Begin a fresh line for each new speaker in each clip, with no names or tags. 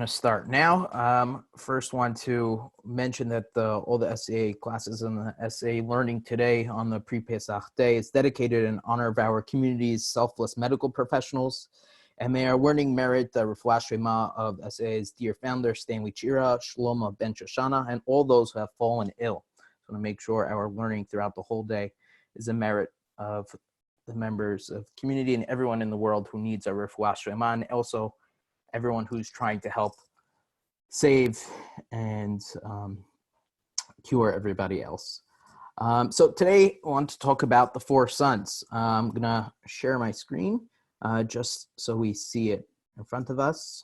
Going to start now. First, want to mention that all the SAA classes and the SAA learning today on the Pre-Pesah day is dedicated in honor of our community's selfless medical professionals, and they are learning merit the Refuah Shlema of SAA's dear founder Stanley Chira, Shlomo Ben Shoshana, and all those who have fallen ill. So to make sure our learning throughout the whole day is a merit of the members of the community and everyone in the world who needs a Refuah Shlema, and also everyone who's trying to help save and cure everybody else. So today I want to talk about the four sons. I'm going to share my screen just so we see it in front of us.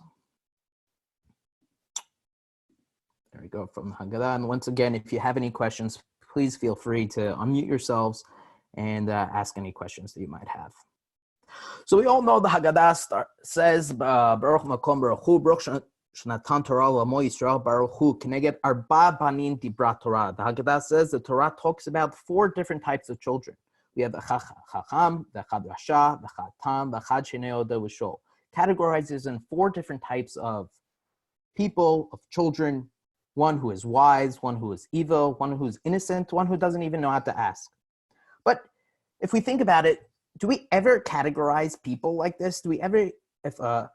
There we go, from Haggadah. And once again, if you have any questions, please feel free to unmute yourselves and ask any questions that you might have. So we all know the Haggadah says, Baruch Makom Baruch Hu, Baruch Shnatan Torah L'Amo Yisrael Baruch Hu, Keneged Arba Banin Dibra Torah. The Haggadah says the Torah talks about four different types of children. We have the Chacham, the Chad Rasha, the Chad Tam, the Chad Shenei Odeh V'Shol. Categorizes in four different types of people, of children. One who is wise, one who is evil, one who is innocent, one who doesn't even know how to ask. But if we think about it, do we ever categorize people like this? Do we ever, if let's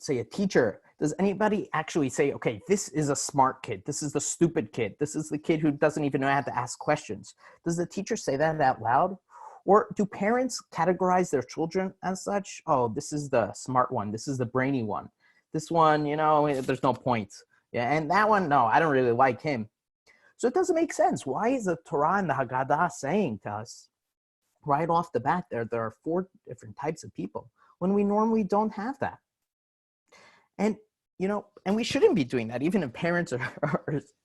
say a teacher, does anybody actually say, okay, this is a smart kid, this is the stupid kid, this is the kid who doesn't even know how to ask questions? Does the teacher say that out loud? Or do parents categorize their children as such? Oh, this is the smart one, this is the brainy one. This one, you know, there's no point. Yeah, and that one, no, I don't really like him. So it doesn't make sense. Why is the Torah and the Haggadah saying to us, right off the bat, there are four different types of people when we normally don't have that? And, you know, and we shouldn't be doing that. Even if parents or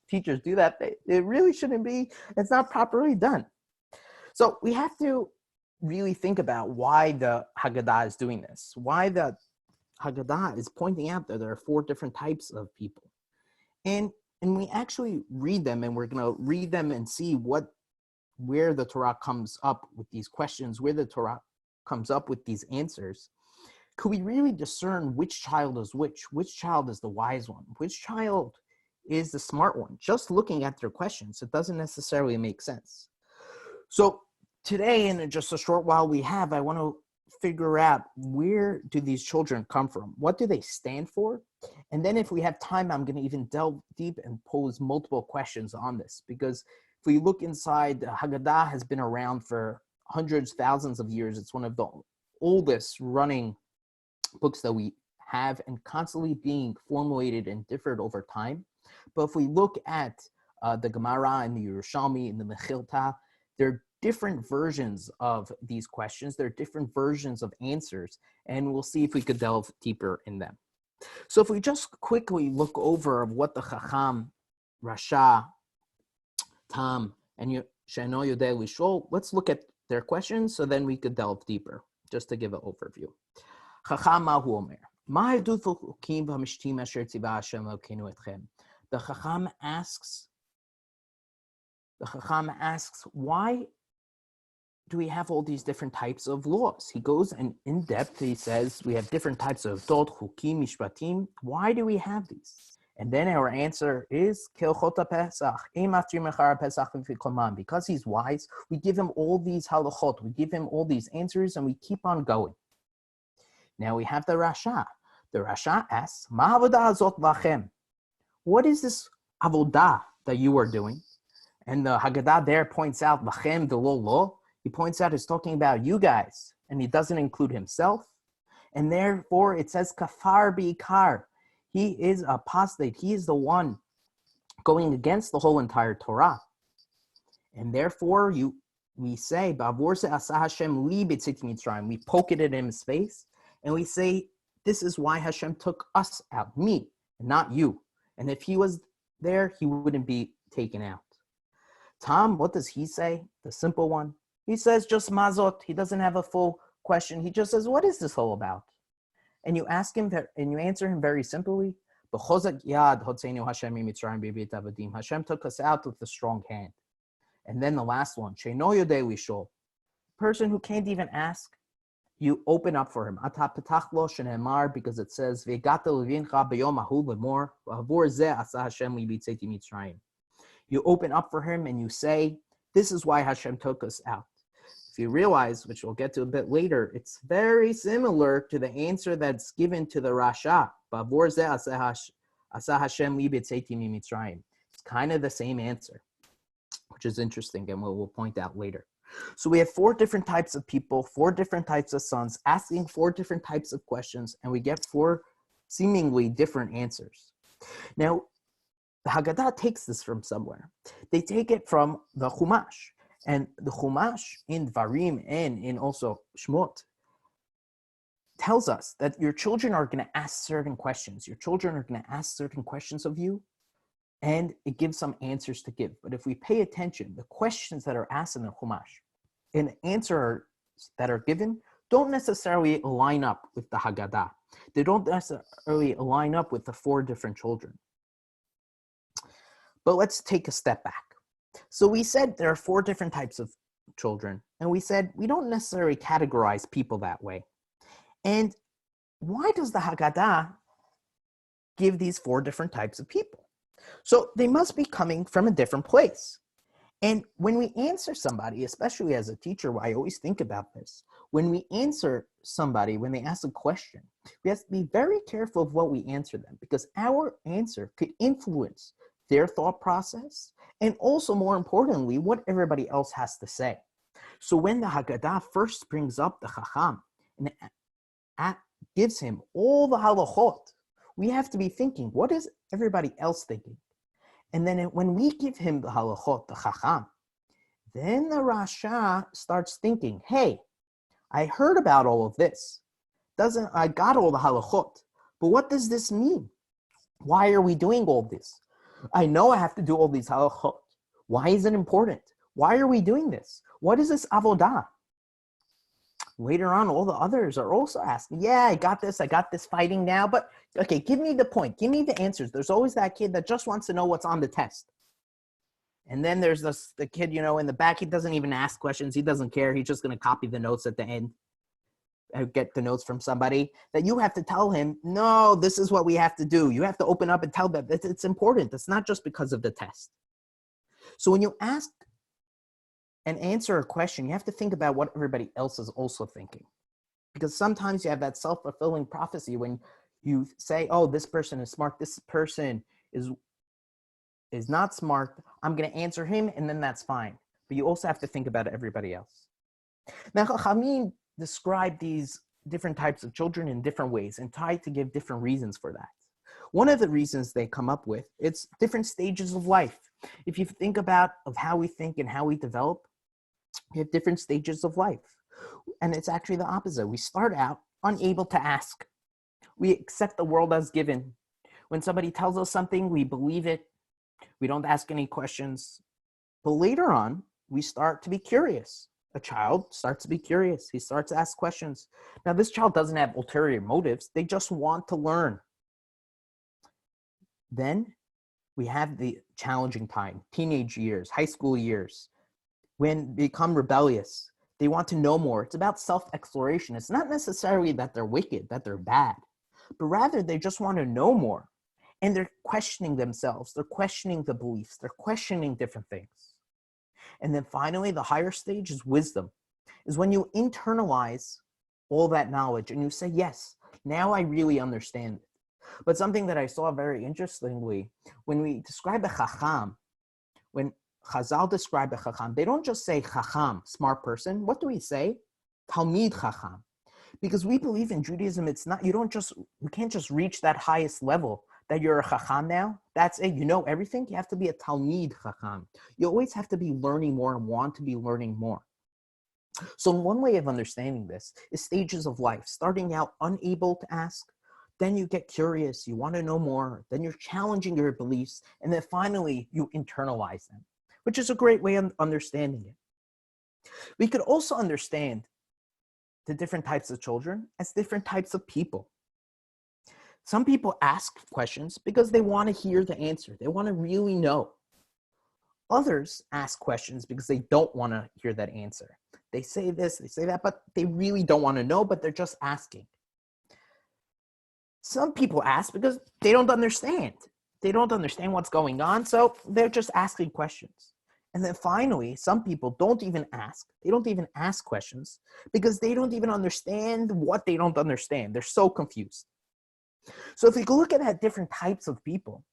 teachers do that, it really shouldn't be. It's not properly done. So we have to really think about why the Haggadah is doing this, why the Haggadah is pointing out that there are four different types of people. And we actually read them, and we're going to read them and see where the Torah comes up with these questions, where the Torah comes up with these answers. Could we really discern which child is which child is the wise one, which child is the smart one? Just looking at their questions, it doesn't necessarily make sense. So today, in just a short while we have, I want to figure out, where do these children come from? What do they stand for? And then if we have time, I'm going to even delve deep and pose multiple questions on this, because if we look inside, Haggadah has been around for hundreds, thousands of years. It's one of the oldest running books that we have, and constantly being formulated and differed over time. But if we look at the Gemara and the Yerushalmi and the Mechilta, there are different versions of these questions. There are different versions of answers, and we'll see if we could delve deeper in them. So if we just quickly look over what the Chacham, Rasha, Tam, and Sheno Yodeh Lishol, let's look at their questions so then we could delve deeper, just to give an overview. Chacham Mahu Omer. The Chacham asks, why do we have all these different types of laws? He goes and in depth, he says, we have different types of dot, chukim, mishpatim. Why do we have these? And then our answer is, because he's wise, we give him all these halachot, we give him all these answers, and we keep on going. Now we have the Rasha. The Rasha asks, Ma avodah azot lachem? What is this avodah that you are doing? And the Haggadah there points out, lachem de lo. He points out it's talking about you guys, and he doesn't include himself. And therefore it says kafar bi'ikar. He is apostate. He is the one going against the whole entire Torah. And therefore we say, we poke it in his face, and we say, this is why Hashem took us out, me, and not you. And if he was there, he wouldn't be taken out. Tom, what does he say? The simple one. He says just mazot. He doesn't have a full question. He just says, what is this all about? And you ask him, and you answer him very simply. Hashem took us out with a strong hand. And then the last one, person who can't even ask, you open up for him. Because it says, you open up for him and you say, this is why Hashem took us out. If you realize, which we'll get to a bit later, it's very similar to the answer that's given to the Rasha. It's kind of the same answer, which is interesting, and we'll point out later. So we have 4 different types of people, 4 different types of sons, asking 4 different types of questions, and we get 4 seemingly different answers. Now, the Haggadah takes this from somewhere. They take it from the Chumash. And the Chumash in Dvarim and in also Shmot tells us that your children are going to ask certain questions. Your children are going to ask certain questions of you, and it gives some answers to give. But if we pay attention, the questions that are asked in the Chumash and the answers that are given don't necessarily line up with the Haggadah. They don't necessarily line up with the 4 different children. But let's take a step back. So we said there are 4 different types of children, and we said we don't necessarily categorize people that way. And why does the Haggadah give these 4 different types of people? So they must be coming from a different place. And when we answer somebody, especially as a teacher, I always think about this. When we answer somebody, when they ask a question, we have to be very careful of what we answer them, because our answer could influence their thought process, and also more importantly, what everybody else has to say. So when the Haggadah first brings up the Chacham and gives him all the halachot, we have to be thinking, what is everybody else thinking? And then when we give him the halachot, the Chacham, then the Rasha starts thinking, hey, I heard about all of this. I got all the halachot, but what does this mean? Why are we doing all this? I know I have to do all these halachot. Why is it important? Why are we doing this? What is this avodah? Later on, all the others are also asking, yeah, I got this fighting now, but okay, give me the point. Give me the answers. There's always that kid that just wants to know what's on the test. And then there's the kid, in the back, he doesn't even ask questions. He doesn't care. He's just going to copy the notes at the end. Get the notes from somebody that you have to tell him, no, this is what we have to do. You have to open up and tell them that it's important. It's not just because of the test. So when you ask and answer a question, you have to think about what everybody else is also thinking. Because sometimes you have that self-fulfilling prophecy when you say, oh, this person is smart. This person is not smart. I'm going to answer him, and then that's fine. But you also have to think about everybody else. Now, Chachamim describe these different types of children in different ways and try to give different reasons for that. One of the reasons they come up with, it's different stages of life. If you think about of how we think and how we develop, we have different stages of life. And it's actually the opposite. We start out unable to ask. We accept the world as given. When somebody tells us something, we believe it. We don't ask any questions. But later on, we start to be curious. A child starts to be curious. He starts to ask questions. Now, this child doesn't have ulterior motives. They just want to learn. Then we have the challenging time, teenage years, high school years, when they become rebellious. They want to know more. It's about self-exploration. It's not necessarily that they're wicked, that they're bad, but rather they just want to know more. And they're questioning themselves. They're questioning the beliefs. They're questioning different things. And then finally, the higher stage is wisdom, is when you internalize all that knowledge and you say, yes, now I really understand it. But something that I saw very interestingly, when we describe a Chacham, when Chazal describe a Chacham, they don't just say Chacham, smart person. What do we say? Talmid Chacham. Because we believe in Judaism, it's not, you can't just reach that highest level that you're a Chacham now. That's it. You know everything. You have to be a Talmid Chacham. You always have to be learning more and want to be learning more. So one way of understanding this is stages of life. Starting out unable to ask, then you get curious, you want to know more, then you're challenging your beliefs, and then finally you internalize them, which is a great way of understanding it. We could also understand the different types of children as different types of people. Some people ask questions because they want to hear the answer. They want to really know. Others ask questions because they don't want to hear that answer. They say this, they say that, but they really don't want to know, but they're just asking. Some people ask because they don't understand. They don't understand what's going on, so they're just asking questions. And then finally, some people don't even ask. They don't even ask questions because they don't even understand what they don't understand. They're so confused. So if we look at different types of people,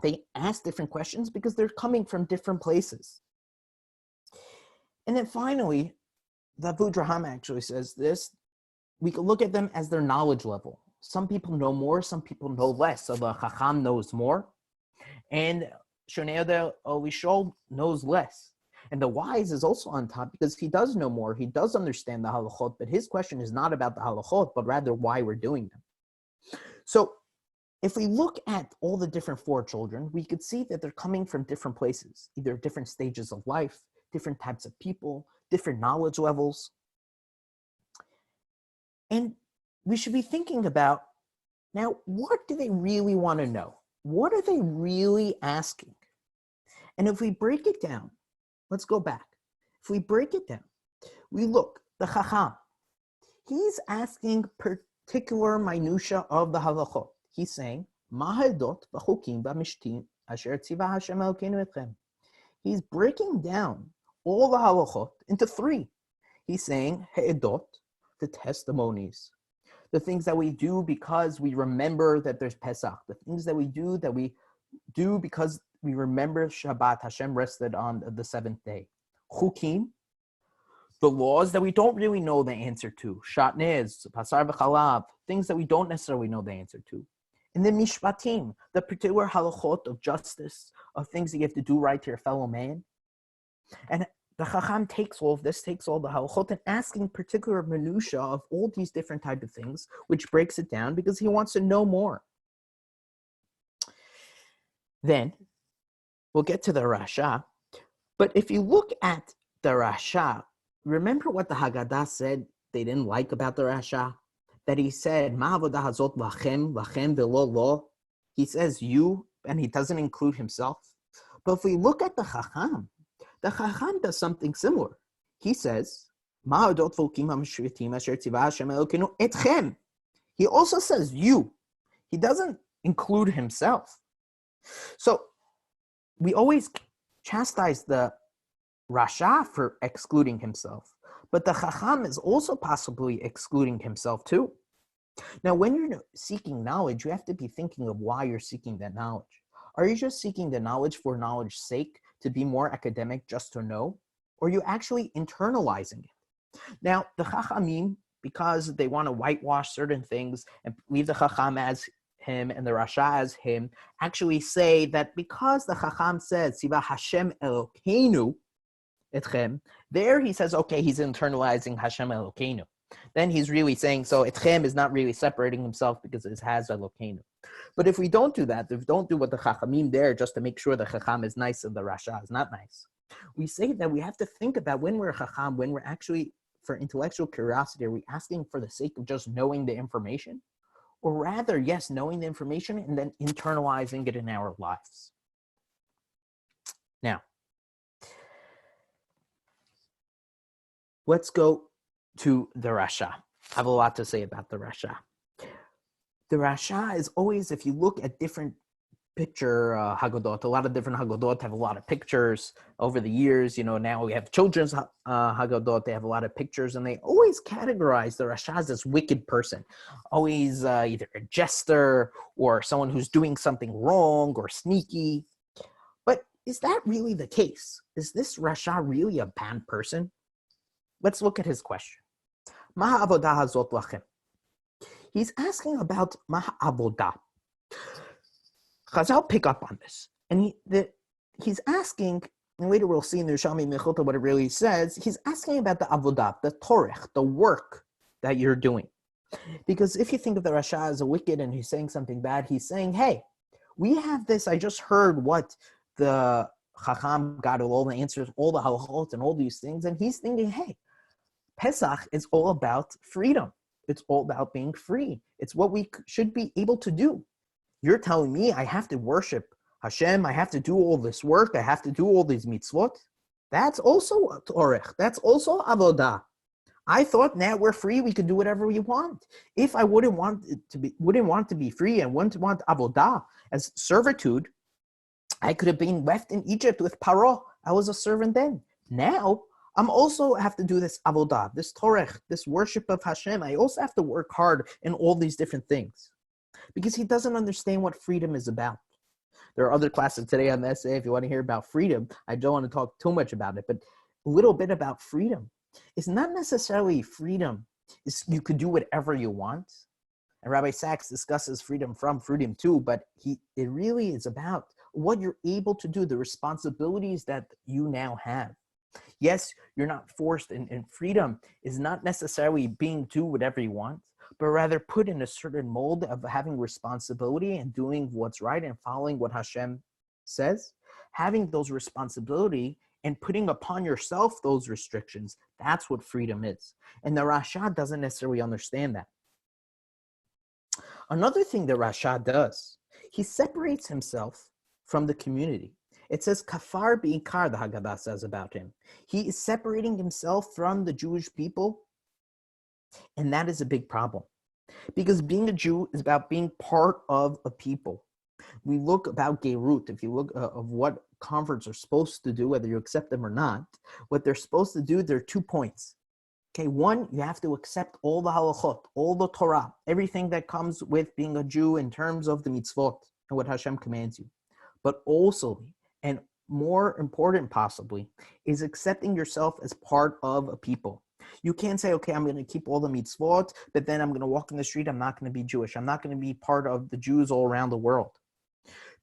they ask different questions because they're coming from different places. And then finally, the Avudraham actually says this, we can look at them as their knowledge level. Some people know more, some people know less. So the Chacham knows more, and Shonei Olishol knows less. And the wise is also on top because he does know more, he does understand the halachot, but his question is not about the halachot, but rather why we're doing them. So if we look at all the different 4 children, we could see that they're coming from different places, either different stages of life, different types of people, different knowledge levels. And we should be thinking about, now, what do they really want to know? What are they really asking? And if we break it down, let's go back. If we break it down, we look, the Chacham, he's asking particular minutia of the halachot. He's saying, Mahadot v'chukim v'mishtim asher tziva Hashem Elokeinu etchem. He's breaking down all the halachot into 3. He's saying, He'edot, the testimonies, the things that we do because we remember that there's Pesach, the things that we do because we remember Shabbat, Hashem rested on the 7th day. Chukim, the laws that we don't really know the answer to. Shatnez, Pasar v'chalav, things that we don't necessarily know the answer to. And then Mishpatim, the particular halachot of justice, of things that you have to do right to your fellow man. And the Chacham takes all of this, takes all the halachot, and asking particular minutia of all these different types of things, which breaks it down because he wants to know more. Then, we'll get to the Rasha. But if you look at the Rasha, remember what the Haggadah said they didn't like about the Rasha? That he said, Ma avodah hazot lachem, lachem v'lo lo. He says you, and he doesn't include himself. But if we look at the Chacham does something similar. He says, Ma adot volkim hamshritim asher tzivah Hashem Elokeinu etchem. He also says you. He doesn't include himself. So we always chastise the Rasha for excluding himself, but the Chacham is also possibly excluding himself too. Now, when you're seeking knowledge, you have to be thinking of why you're seeking that knowledge. Are you just seeking the knowledge for knowledge's sake, to be more academic just to know? Or are you actually internalizing it? Now, the Chachamim, because they want to whitewash certain things and leave the Chacham as him and the Rasha as him, actually say that because the Chacham says, Siva Hashem Elokeinu etchem, there he says, okay, he's internalizing Hashem Elokeinu. Then he's really saying, so etchem is not really separating himself because it has Elokeinu. But if we don't do that, if we don't do what the Chachamim there just to make sure the Chacham is nice and the Rasha is not nice, we say that we have to think about when we're Chacham, when we're actually, for intellectual curiosity, are we asking for the sake of just knowing the information? Or rather, yes, knowing the information and then internalizing it in our lives. Now, let's go to the Rasha. I have a lot to say about the Rasha. The Rasha is always, if you look at different picture Haggadot, a lot of different Haggadot have a lot of pictures over the years. You know, now we have children's Haggadot, they have a lot of pictures, and they always categorize the Rasha as this wicked person, always either a jester or someone who's doing something wrong or sneaky. But is that really the case? Is this Rasha really a bad person? Let's look at his question. Maha avodah hazot lachem. He's asking about maha avodah. Chazal pick up on this. And he's asking, and later we'll see in the Yerushalmi Mechilta what it really says, he's asking about the avodah, the torech, the work that you're doing. Because if you think of the Rasha as a wicked and he's saying something bad, he's saying, hey, we have this, I just heard what the Chacham got all the answers, all the halachot and all these things, and he's thinking, hey, Pesach is all about freedom. It's all about being free. It's what we should be able to do. You're telling me I have to worship Hashem, I have to do all this work, I have to do all these mitzvot? That's also a torech. That's also avodah. I thought now we're free, we could do whatever we want. If I wouldn't want to be free and wouldn't want avodah as servitude, I could have been left in Egypt with Paro. I was a servant then. Now I'm also have to do this avodah, this torech, this worship of Hashem. I also have to work hard in all these different things because he doesn't understand what freedom is about. There are other classes today on the essay. If you want to hear about freedom, I don't want to talk too much about it, but a little bit about freedom. It's not necessarily freedom. You could do whatever you want. And Rabbi Sachs discusses freedom from freedom too, but it really is about what you're able to do, the responsibilities that you now have. Yes, you're not forced, and freedom is not necessarily being do whatever you want, but rather put in a certain mold of having responsibility and doing what's right and following what Hashem says. Having those responsibility and putting upon yourself those restrictions, that's what freedom is. And the Rasha doesn't necessarily understand that. Another thing the Rasha does, he separates himself from the community. It says, kafar bi'ikar, the Haggadah says about him. He is separating himself from the Jewish people, and that is a big problem. Because being a Jew is about being part of a people. We look about Geirut, if you look of what converts are supposed to do, whether you accept them or not, what they're supposed to do, there are 2 points. Okay, one, you have to accept all the halachot, all the Torah, everything that comes with being a Jew in terms of the mitzvot and what Hashem commands you. But also, and more important possibly, is accepting yourself as part of a people. You can't say, okay, I'm going to keep all the mitzvot, but then I'm going to walk in the street, I'm not going to be Jewish. I'm not going to be part of the Jews all around the world.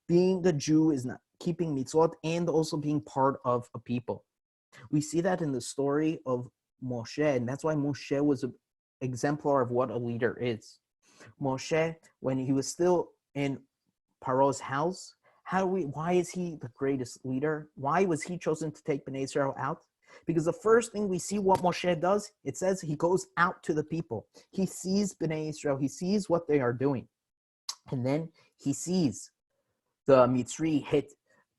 Being a Jew is not keeping mitzvot and also being part of a people. We see that in the story of Moshe, and that's why Moshe was an exemplar of what a leader is. Moshe, when he was still in Paro's house, why is he the greatest leader? Why was he chosen to take Bnei Israel out? Because the first thing we see what Moshe does, it says he goes out to the people. He sees Bnei Israel, he sees what they are doing. And then he sees the Mitzri hit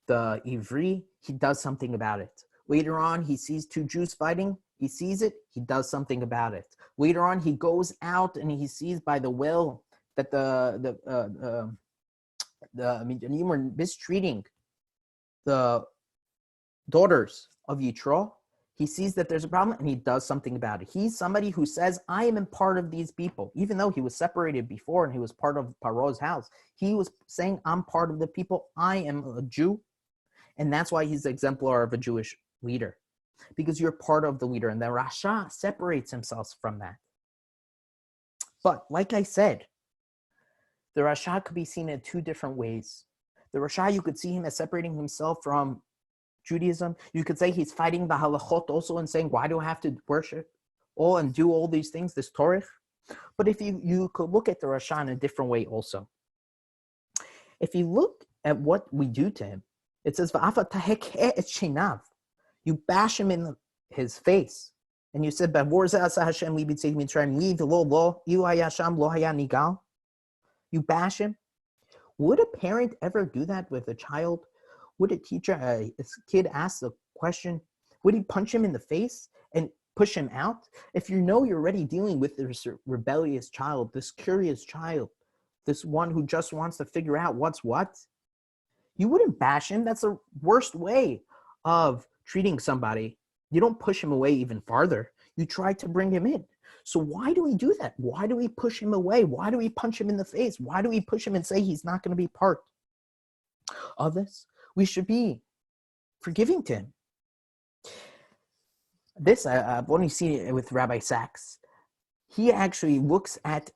the Ivri, he does something about it. Later on, he sees 2 Jews fighting, he sees it, he does something about it. Later on, he goes out and he sees by the well that the Midianim were mistreating the daughters of Yitro. He sees that there's a problem and he does something about it. He's somebody who says, I am a part of these people. Even though he was separated before and he was part of Paro's house, he was saying, I'm part of the people. I am a Jew. And that's why he's the exemplar of a Jewish leader, because you're part of the leader. And the Rasha separates himself from that. But like I said, the Rasha could be seen in 2 different ways. The Rasha, you could see him as separating himself from Judaism. You could say he's fighting the halachot also and saying, why do I have to worship all and do all these things, this Torah? But if you could look at the Rasha in a different way also. If you look at what we do to him, it says, you bash him in his face. And you said, you bash him. Would a parent ever do that with a child? Would a teacher, a kid ask a question, would he punch him in the face and push him out? If you know you're already dealing with this rebellious child, this curious child, this one who just wants to figure out what's what, you wouldn't bash him. That's the worst way of treating somebody. You don't push him away even farther. You try to bring him in. So why do we do that? Why do we push him away? Why do we punch him in the face? Why do we push him and say he's not going to be part of this? We should be forgiving to him. This, I've only seen it with Rabbi Sachs. He actually looks at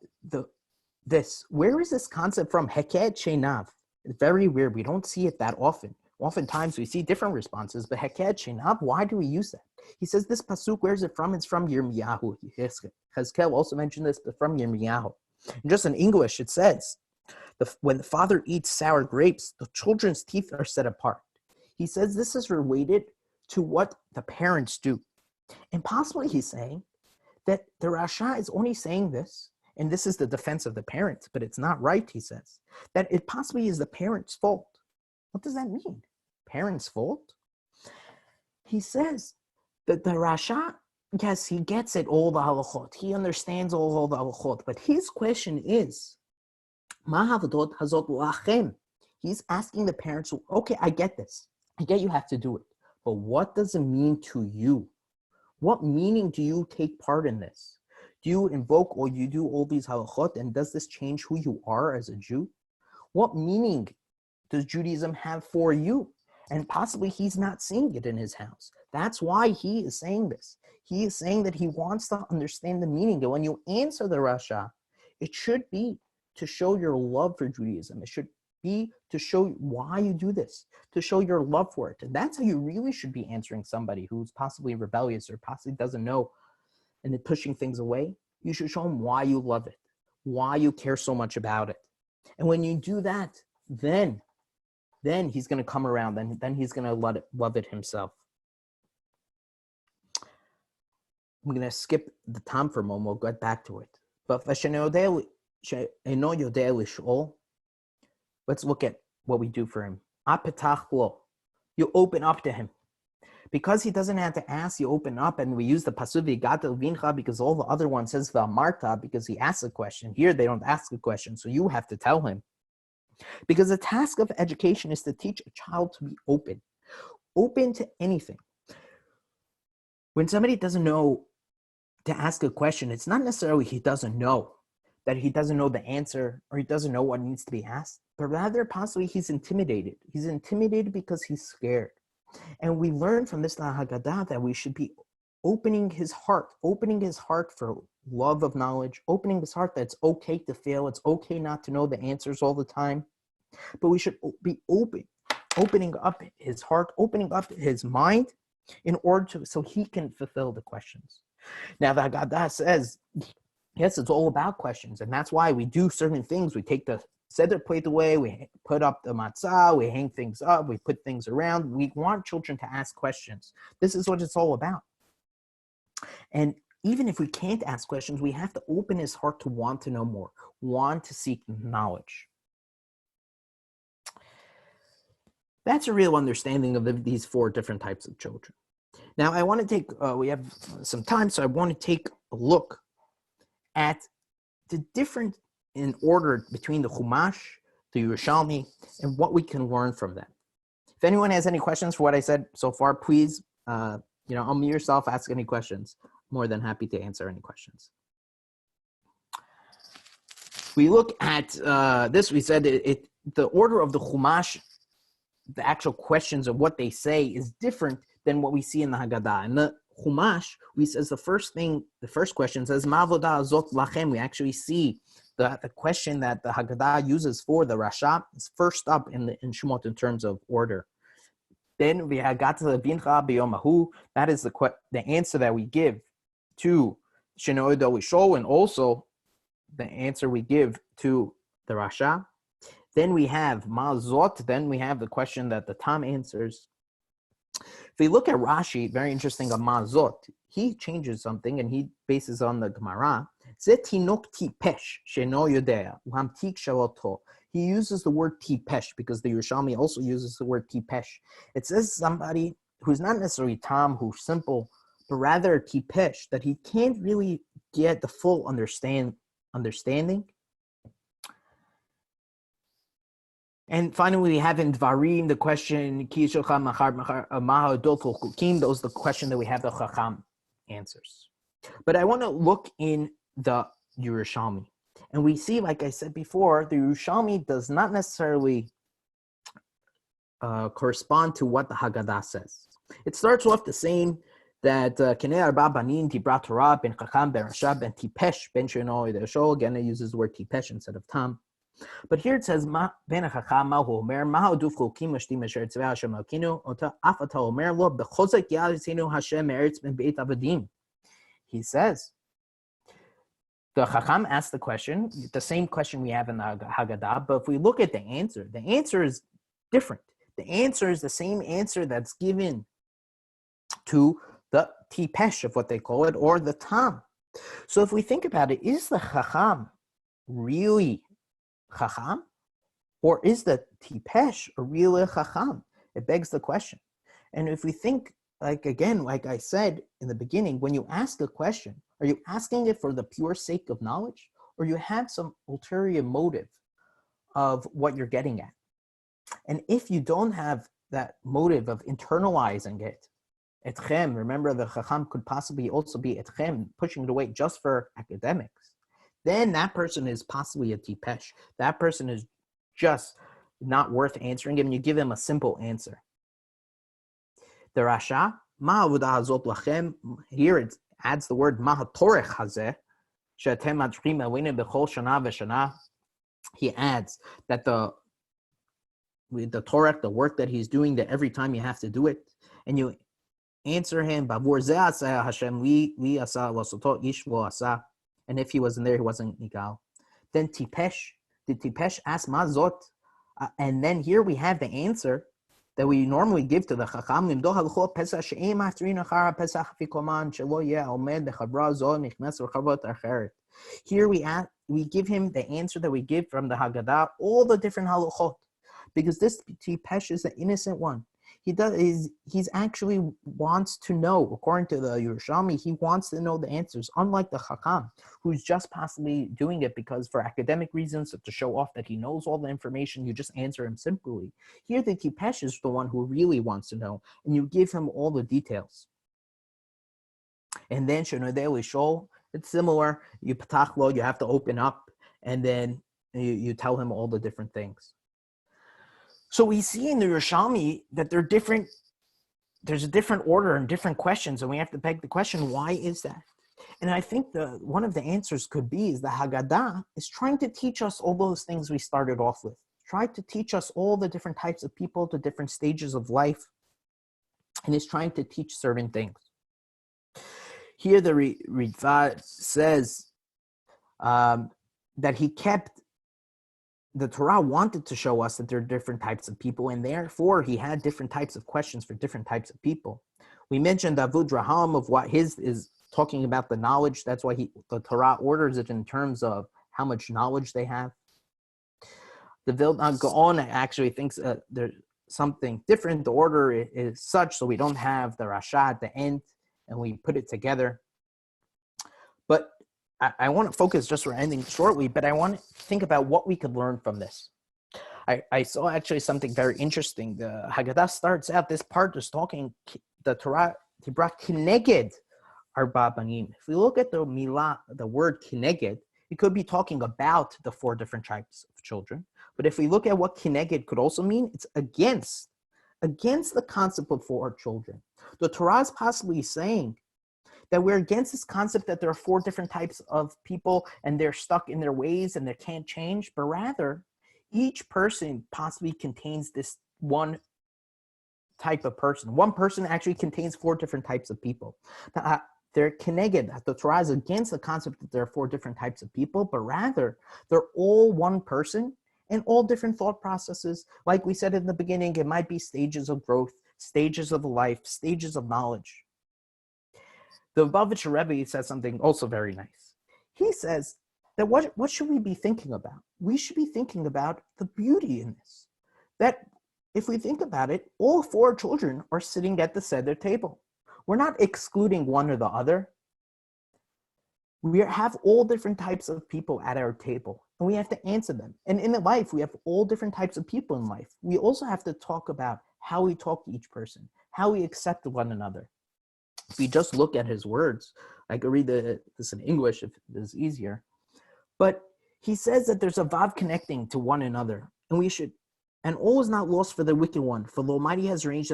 this. Where is this concept from? Heked shenav. It's very weird. We don't see it that often. Oftentimes we see different responses, but Heked shenav, why do we use that? He says this pasuk, where is it from? It's from Yirmiyahu. Hezkel also mentioned this, but from Yirmiyahu. And just in English, it says, when the father eats sour grapes, the children's teeth are set apart. He says this is related to what the parents do. And possibly he's saying that the Rasha is only saying this, and this is the defense of the parents, but it's not right, he says, that it possibly is the parents' fault. What does that mean? Parents' fault? he says that the Rasha, yes, he gets it, all the halachot. He understands all the halachot. But his question is, Ma havadot hazot lachem. He's asking the parents, okay, I get this. I get you have to do it. But what does it mean to you? What meaning do you take part in this? Do you invoke or you do all these halachot, and does this change who you are as a Jew? What meaning does Judaism have for you? And possibly he's not seeing it in his house. That's why he is saying this. He is saying that he wants to understand the meaning. And when you answer the Rasha, it should be to show your love for Judaism. It should be to show why you do this, to show your love for it. And that's how you really should be answering somebody who's possibly rebellious or possibly doesn't know and pushing things away. You should show them why you love it, why you care so much about it. And when you do that, then he's going to come around, then he's going to love it himself. I'm going to skip the time for a moment. We'll get back to it. But let's look at what we do for him. You open up to him. Because he doesn't have to ask, you open up, and we use the pasuk v'gata vincha because all the other one says v'amarta because he asks a question. Here they don't ask a question, so you have to tell him. Because the task of education is to teach a child to be open to anything. When somebody doesn't know to ask a question, it's not necessarily he doesn't know, that he doesn't know the answer or he doesn't know what needs to be asked, but rather possibly he's intimidated. He's intimidated because he's scared. And we learn from this Haggadah that we should be opening his heart for love of knowledge, opening his heart that it's okay to fail, it's okay not to know the answers all the time, but we should be opening up his heart, opening up his mind in order to, so he can fulfill the questions. Now the Haggadah says, yes, it's all about questions, and that's why we do certain things. We take the seder plate away, we put up the matzah, we hang things up, we put things around. We want children to ask questions. This is what it's all about. And even if we can't ask questions, we have to open his heart to want to know more, want to seek knowledge. That's a real understanding of these four different types of children. Now, I want to take, we have some time, so I want to take a look at the different in order between the Chumash, the Yerushalmi, and what we can learn from them. If anyone has any questions for what I said so far, please, unmute yourself, ask any questions. More than happy to answer any questions. We look at this, we said the order of the Chumash, the actual questions of what they say is different than what we see in the Haggadah. In the Chumash, we says the first question says, Ma avodah zot lachem. We actually see the question that the Haggadah uses for the Rasha is first up in Shemot in terms of order. Then we got to the Bincha B'yomahu. That is the answer that we give to Shenoid Shol, and also the answer we give to the Rasha. Then we have Ma'azot. Then we have the question that the Tam answers. If we look at Rashi, very interesting on Ma'azot, he changes something and he bases on the Gemara. He uses the word tipesh because the Yerushalmi also uses the word tipesh. It says somebody who's not necessarily Tam, who's simple, but rather tipesh, that he can't really get the full understanding. And finally, we have in Dvarim the question, those are the question that we have the Chacham answers. But I want to look in the Yerushalmi. And we see, like I said before, the Yerushalmi does not necessarily correspond to what the Haggadah says. It starts off the same, that Kenei Arba Banin Tibra Torah ben Chacham ben Rasha ben Tipesh ben Sheno Yedeshol. Again, it uses the word Tipesh instead of Tam. But here it says, Ma ben Chacham ma hu omer, ma hu duf chokim mashtim asher tzveh Hashem Elokinu, ota af ata omer lo bechozek yad yitzinu Hashem eretz ben beit avadim. He says, the Chacham asked the question, the same question we have in the Haggadah, but if we look at the answer is different. The answer is the same answer that's given to the Tipesh of what they call it, or the Tam. So if we think about it, is the Chacham really Chacham? Or is the Tipesh really Chacham? It begs the question. And if we think like I said in the beginning, when you ask a question, are you asking it for the pure sake of knowledge, or you have some ulterior motive of what you're getting at? And if you don't have that motive of internalizing it, etchem, remember the chacham could possibly also be etchem, pushing it away just for academics, then that person is possibly a tipesh. That person is just not worth answering him. You give him a simple answer. The Rasha, ma avodah hazot lachem, here it adds the word ma hatorech hazeh, she'atem matchim elene b'chol shana v'shana. He adds that the Torah, the work that he's doing, that every time you have to do it, and you answer him, Bavur zeh aseh Hashem li asa wasoto ish lo asa, and if he wasn't there, he wasn't nigal. Then tipesh, the tipesh ask mazot, and then here we have the answer that we normally give to the chacham. Here we give him the answer that we give from the Haggadah, all the different halachot, because this tipesh is the innocent one. He's actually wants to know, according to the Yerushalmi, he wants to know the answers, unlike the Chacham, who's just possibly doing it because for academic reasons, to show off that he knows all the information, you just answer him simply. Here, the Tipesh is the one who really wants to know, and you give him all the details. And then, it's similar. You patach lo, you have to open up, and then you tell him all the different things. So we see in the Yerushalmi that there's a different order and different questions, and we have to beg the question, why is that? And I think one of the answers could be is the Haggadah is trying to teach us all those things we started off with, try to teach us all the different types of people, the different stages of life, and is trying to teach certain things. Here the Ritva says that the Torah wanted to show us that there are different types of people, and therefore he had different types of questions for different types of people. We mentioned Avud Raham of what his is talking about the knowledge. That's why the Torah orders it in terms of how much knowledge they have. The Vilna Gaon actually thinks there's something different. The order is such so we don't have the Rasha at the end and we put it together. But I want to focus, just we're ending shortly, but I want to think about what we could learn from this. I saw actually something very interesting. The Haggadah starts out, this part is talking, the Torah, Tibra Kineged Arba Banim. If we look at the Milah, the word Kineged, it could be talking about the 4 different types of children. But if we look at what Kineged could also mean, it's against the concept of 4 children. The Torah is possibly saying that we're against this concept that there are 4 different types of people and they're stuck in their ways and they can't change, but rather each person possibly contains this one type of person. One person actually contains 4 different types of people. They're connected. The Torah is against the concept that there are 4 different types of people, but rather they're all one person and all different thought processes. Like we said in the beginning, it might be stages of growth, stages of life, stages of knowledge. The Lubavitcher Rebbe says something also very nice. He says that what should we be thinking about? We should be thinking about the beauty in this. That if we think about it, all 4 children are sitting at the Seder table. We're not excluding one or the other. We have all different types of people at our table, and we have to answer them. And in life, we have all different types of people in life. We also have to talk about how we talk to each person, how we accept one another. If we just look at his words, I could read this in English if it is easier. But he says that there's a vav connecting to one another, and all is not lost for the wicked one, for the Almighty has arranged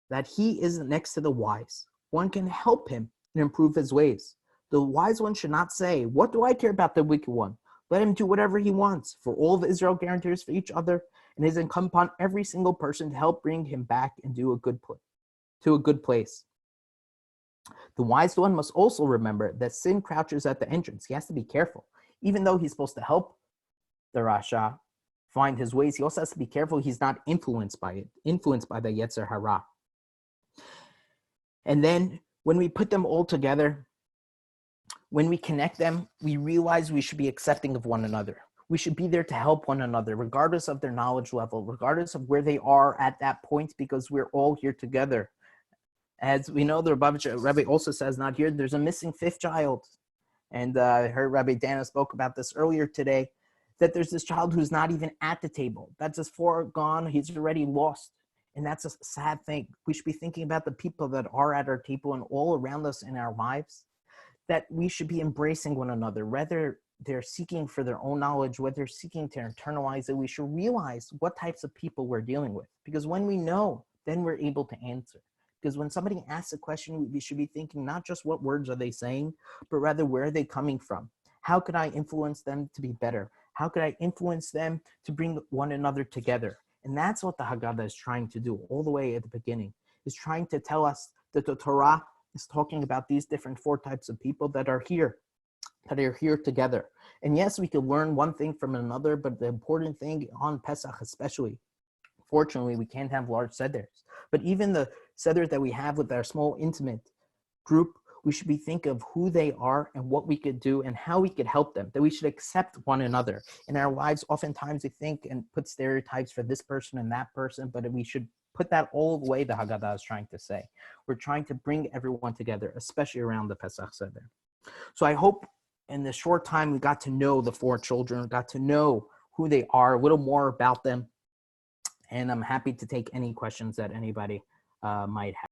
that he is next to the wise. One can help him and improve his ways. The wise one should not say, "What do I care about the wicked one? Let him do whatever he wants." For all of Israel guarantees for each other, and it is incumbent upon every single person to help bring him back and to a good place. The wise one must also remember that sin crouches at the entrance. He has to be careful. Even though he's supposed to help the Rasha find his ways, he also has to be careful he's not influenced by the Yetzer Hara. And then when we put them all together, when we connect them, we realize we should be accepting of one another. We should be there to help one another, regardless of their knowledge level, regardless of where they are at that point, because we're all here together. As we know, the Rabbi also says not here, there's a missing fifth child. And I heard Rabbi Dana spoke about this earlier today, that there's this child who's not even at the table. That's his foregone. He's already lost. And that's a sad thing. We should be thinking about the people that are at our table and all around us in our lives, that we should be embracing one another, whether they're seeking for their own knowledge, whether they're seeking to internalize it. We should realize what types of people we're dealing with. Because when we know, then we're able to answer. Because when somebody asks a question, we should be thinking not just what words are they saying, but rather where are they coming from? How could I influence them to be better? How could I influence them to bring one another together? And that's what the Haggadah is trying to do all the way at the beginning, is trying to tell us that the Torah is talking about these different four types of people that are here together. And yes, we can learn one thing from another, but the important thing on Pesach especially, fortunately, we can't have large seders. But even the seders that we have with our small, intimate group, we should be thinking of who they are and what we could do and how we could help them, that we should accept one another. In our lives, oftentimes we think and put stereotypes for this person and that person, but we should put that all the way, the Haggadah is trying to say. We're trying to bring everyone together, especially around the Pesach Seder. So I hope in the short time we got to know the four children, got to know who they are, a little more about them. And I'm happy to take any questions that anybody might have.